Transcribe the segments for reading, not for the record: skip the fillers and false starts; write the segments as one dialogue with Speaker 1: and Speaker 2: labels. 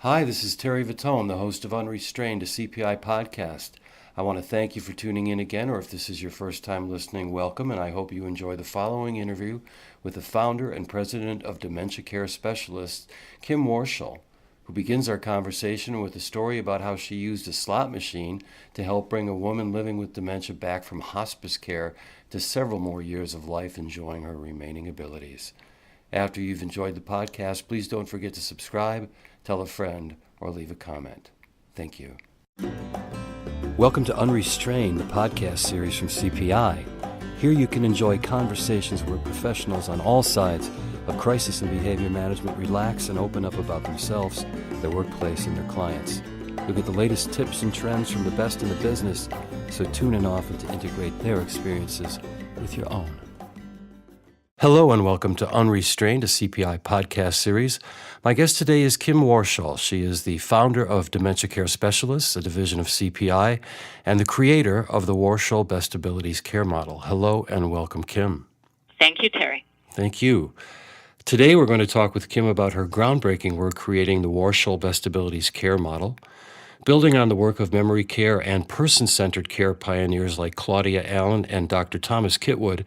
Speaker 1: Hi, this is Terry Vitone, the host of Unrestrained, a CPI podcast. I want to thank you for tuning in again, or if this is your first time listening, welcome, and I hope you enjoy the following interview with the founder and president of Dementia Care Specialists, Kim Warchol, who begins our conversation with a story about how she used a slot machine to help bring a woman living with dementia back from hospice care to several more years of life enjoying her remaining abilities. After you've enjoyed the podcast, please don't forget to subscribe, tell a friend, or leave a comment. Thank you. Welcome to Unrestrained, the podcast series from CPI. Here you can enjoy conversations where professionals on all sides of crisis and behavior management relax and open up about themselves, their workplace, and their clients. You'll get the latest tips and trends from the best in the business, so tune in often to integrate their experiences with your own. Hello and welcome to Unrestrained, a CPI podcast series. My guest today is Kim Warchol. She is the founder of Dementia Care Specialists, a division of CPI, and the creator of the Warchol Best-Abilities Care Model. Hello and welcome, Kim.
Speaker 2: Thank you, Terry.
Speaker 1: Thank you. Today we're going to talk with Kim about her groundbreaking work creating the Warchol Best-Abilities Care Model, building on the work of memory care and person-centered care pioneers like Claudia Allen and Dr. Kitwood.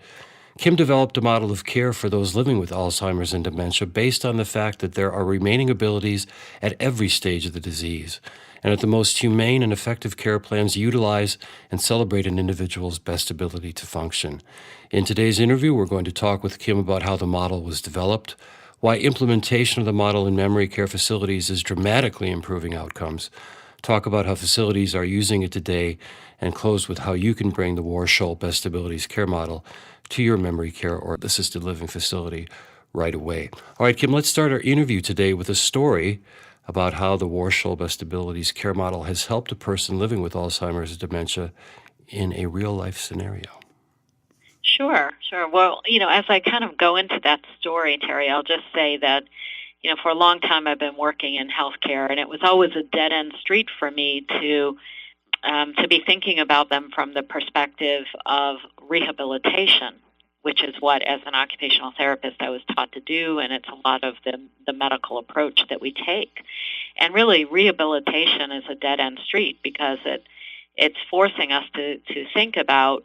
Speaker 1: Kim developed a model of care for those living with Alzheimer's and dementia based on the fact that there are remaining abilities at every stage of the disease, and that the most humane and effective care plans utilize and celebrate an individual's best ability to function. In today's interview, we're going to talk with Kim about how the model was developed, why implementation of the model in memory care facilities is dramatically improving outcomes, talk about how facilities are using it today, and close with how you can bring the Warchol Best-Abilities Care Model to your memory care or assisted living facility right away. All right, Kim, let's start our interview today with a story about how the Warchol Best-Abilities Care Model has helped a person living with Alzheimer's and dementia in a real-life scenario.
Speaker 2: Sure. Well, as I kind of go into that story, Terry, I'll just say that, for a long time I've been working in healthcare, and it was always a dead-end street for me to be thinking about them from the perspective of rehabilitation, which is what, as an occupational therapist, I was taught to do, and it's a lot of the medical approach that we take. And really, rehabilitation is a dead-end street because it's forcing us to think about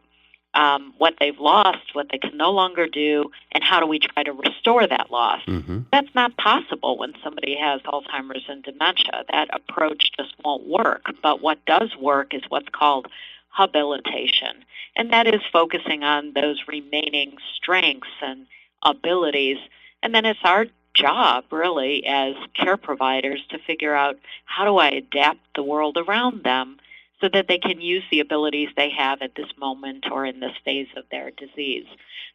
Speaker 2: what they've lost, what they can no longer do, and how do we try to restore that loss.
Speaker 1: Mm-hmm.
Speaker 2: That's not possible when somebody has Alzheimer's and dementia. That approach just won't work. But what does work is what's called habilitation, and that is focusing on those remaining strengths and abilities. And then it's our job, really, as care providers to figure out how do I adapt the world around them so that they can use the abilities they have at this moment or in this phase of their disease.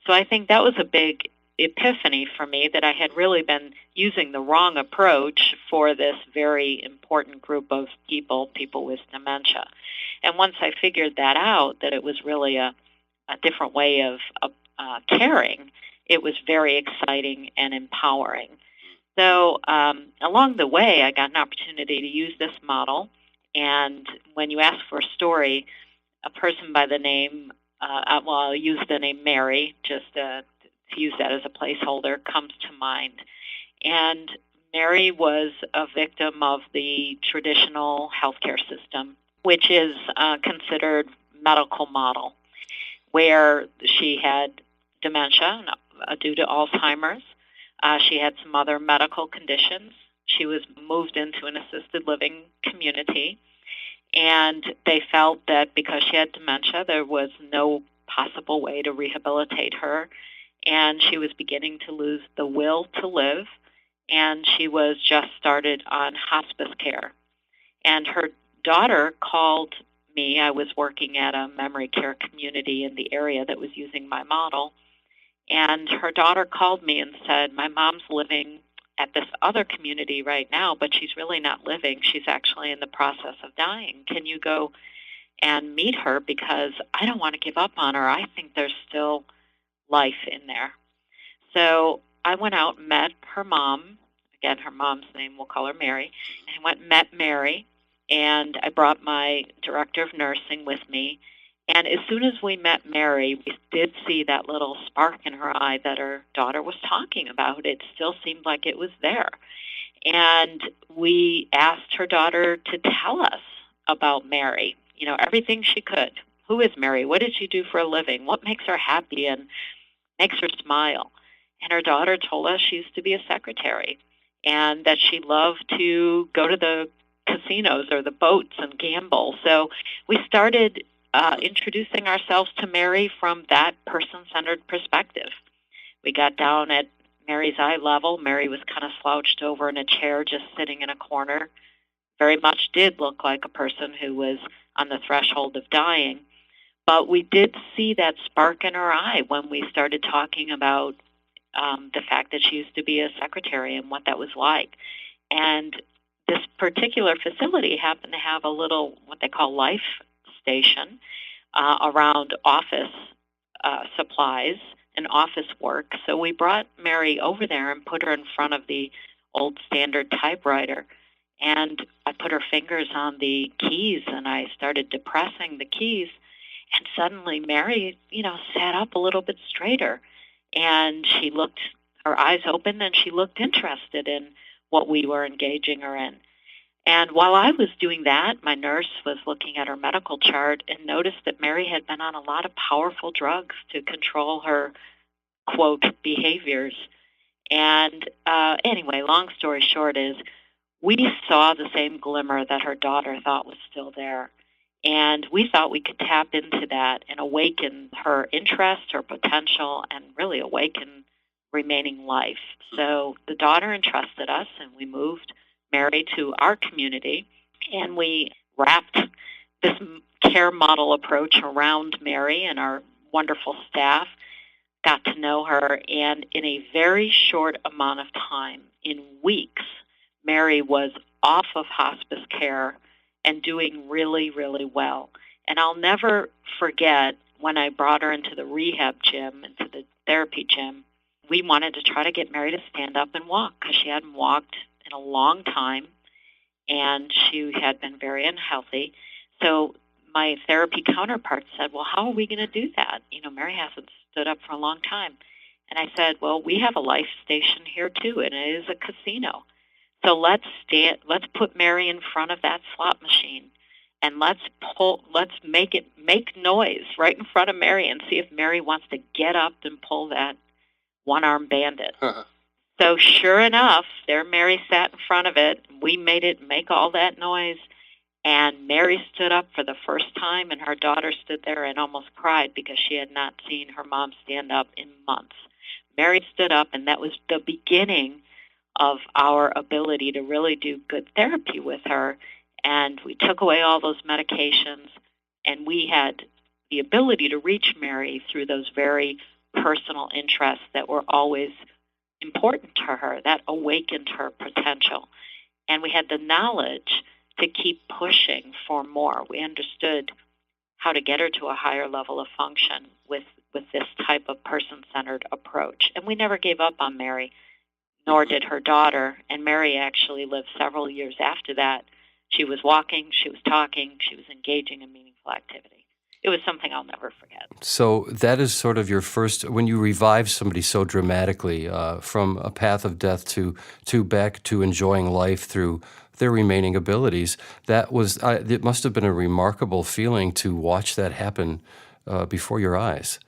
Speaker 2: So I think that was a big epiphany for me, that I had really been using the wrong approach for this very important group of people with dementia. And once I figured that out, that it was really a different way of caring, it was very exciting and empowering. So along the way, I got an opportunity to use this model. And when you ask for a story, a person by the name, I'll use the name Mary, just to use that as a placeholder, comes to mind. And Mary was a victim of the traditional healthcare system, which is considered medical model, where she had dementia due to Alzheimer's. She had some other medical conditions. She was moved into an assisted living community, and they felt that because she had dementia, there was no possible way to rehabilitate her, and she was beginning to lose the will to live, and she was just started on hospice care. And her daughter called me. I was working at a memory care community in the area that was using my model, and her daughter called me and said, "My mom's living at this other community right now, but she's really not living. She's actually in the process of dying. Can you go and meet her, because I don't want to give up on her. I think there's still life in there." So I went out and met her mom. Again, her mom's name, we'll call her Mary. And I went and met Mary, and I brought my director of nursing with me. And as soon as we met Mary, we did see that little spark in her eye that her daughter was talking about. It still seemed like it was there. And we asked her daughter to tell us about Mary, everything she could. Who is Mary? What did she do for a living? What makes her happy and makes her smile? And her daughter told us she used to be a secretary and that she loved to go to the casinos or the boats and gamble. So we started introducing ourselves to Mary from that person-centered perspective. We got down at Mary's eye level. Mary was kind of slouched over in a chair, just sitting in a corner. Very much did look like a person who was on the threshold of dying. But we did see that spark in her eye when we started talking about the fact that she used to be a secretary and what that was like. And this particular facility happened to have a little, what they call life station around office supplies and office work. So we brought Mary over there and put her in front of the old standard typewriter. And I put her fingers on the keys and I started depressing the keys. And suddenly Mary, sat up a little bit straighter. And she looked, her eyes opened, and she looked interested in what we were engaging her in. And while I was doing that, my nurse was looking at her medical chart and noticed that Mary had been on a lot of powerful drugs to control her, quote, behaviors. And anyway, long story short is we saw the same glimmer that her daughter thought was still there. And we thought we could tap into that and awaken her interest, her potential, and really awaken remaining life. So the daughter entrusted us, and we moved Mary to our community, and we wrapped this care model approach around Mary and our wonderful staff, got to know her, and in a very short amount of time, in weeks, Mary was off of hospice care and doing really, really well. And I'll never forget when I brought her into the rehab gym, into the therapy gym, we wanted to try to get Mary to stand up and walk because she hadn't walked in a long time, and she had been very unhealthy. So my therapy counterpart said, well, how are we going to do that? Mary hasn't stood up for a long time. And I said, well, we have a life station here too, and it is a casino. So let's put Mary in front of that slot machine, and let's make noise right in front of Mary and see if Mary wants to get up and pull that one-armed bandit. So sure enough, there Mary sat in front of it. We made it make all that noise, and Mary stood up for the first time, and her daughter stood there and almost cried because she had not seen her mom stand up in months. Mary stood up, and that was the beginning of our ability to really do good therapy with her. And we took away all those medications, and we had the ability to reach Mary through those very personal interests that were always important to her, that awakened her potential. And we had the knowledge to keep pushing for more. We understood how to get her to a higher level of function with this type of person-centered approach. And we never gave up on Mary, nor did her daughter. And Mary actually lived several years after that. She was walking, she was talking, she was engaging in meaningful activity. It was something I'll never forget.
Speaker 1: So that is sort of your first, when you revive somebody so dramatically from a path of death to back to enjoying life through their remaining abilities, that was, it must have been a remarkable feeling to watch that happen before your eyes.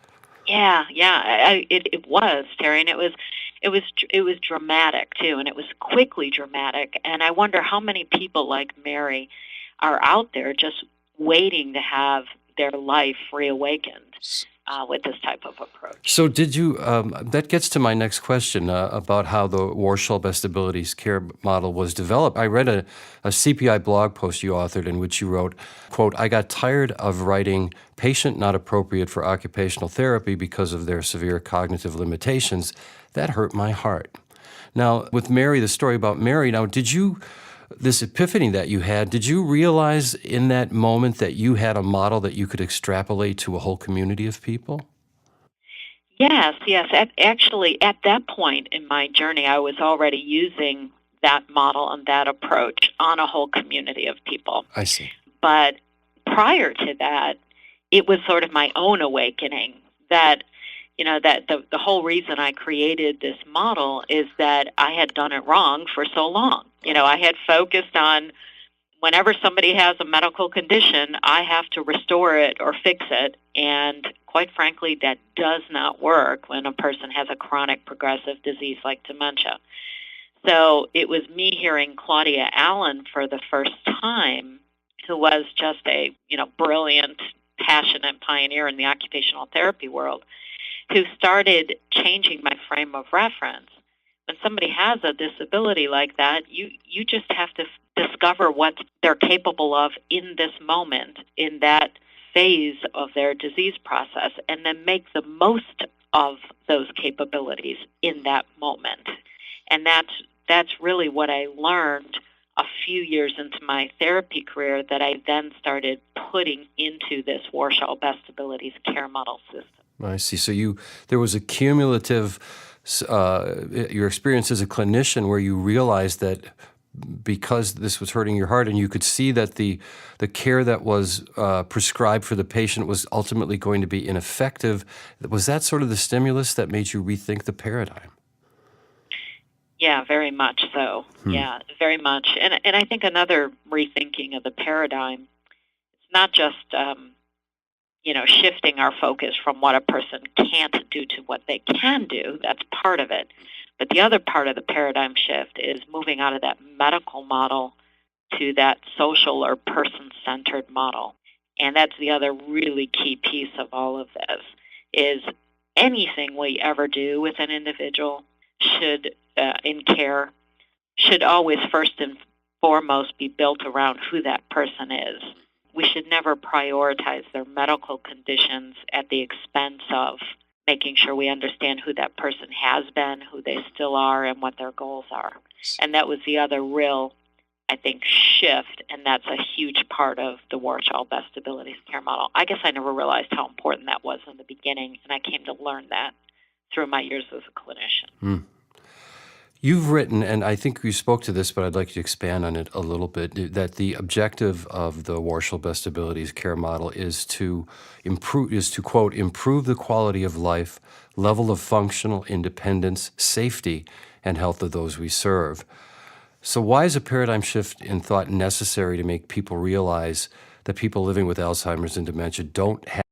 Speaker 2: Yeah, it was, Terry, and it was dramatic too, and it was quickly dramatic. And I wonder how many people like Mary are out there just waiting to have their life reawakened with this type of approach.
Speaker 1: So did you, that gets to my next question about how the Warchol Best-Abilities Care Model was developed. I read a CPI blog post you authored in which you wrote, quote, I got tired of writing patient not appropriate for occupational therapy because of their severe cognitive limitations. That hurt my heart. Now, with Mary, the story about Mary, now this epiphany that you had, did you realize in that moment that you had a model that you could extrapolate to a whole community of people?
Speaker 2: Yes. Actually, at that point in my journey, I was already using that model and that approach on a whole community of people.
Speaker 1: I see.
Speaker 2: But prior to that, it was sort of my own awakening that, that the whole reason I created this model is that I had done it wrong for so long. I had focused on whenever somebody has a medical condition, I have to restore it or fix it. And quite frankly, that does not work when a person has a chronic progressive disease like dementia. So it was me hearing Claudia Allen for the first time, who was just a brilliant, passionate pioneer in the occupational therapy world, who started changing my frame of reference. When somebody has a disability like that, you just have to discover what they're capable of in this moment, in that phase of their disease process, and then make the most of those capabilities in that moment. And that's really what I learned a few years into my therapy career, that I then started putting into this Warchol Best-Abilities Care Model system.
Speaker 1: I see. So there was a cumulative, your experience as a clinician where you realized that because this was hurting your heart and you could see that the care that was prescribed for the patient was ultimately going to be ineffective. Was that sort of the stimulus that made you rethink the paradigm?
Speaker 2: Yeah, very much so. Yeah, very much. And I think another rethinking of the paradigm, it's not just shifting our focus from what a person can't do to what they can do. That's part of it. But the other part of the paradigm shift is moving out of that medical model to that social or person-centered model. And that's the other really key piece of all of this, is anything we ever do with an individual in care should always first and foremost be built around who that person is. We should never prioritize their medical conditions at the expense of making sure we understand who that person has been, who they still are, and what their goals are. And that was the other real, I think, shift, and that's a huge part of the Warchol Best-Abilities Care Model. I guess I never realized how important that was in the beginning, and I came to learn that through my years as a clinician.
Speaker 1: You've written, and I think you spoke to this, but I'd like you to expand on it a little bit, that the objective of the Warchol Best-Abilities Care Model is to quote, improve the quality of life, level of functional independence, safety, and health of those we serve. So why is a paradigm shift in thought necessary to make people realize that people living with Alzheimer's and dementia don't have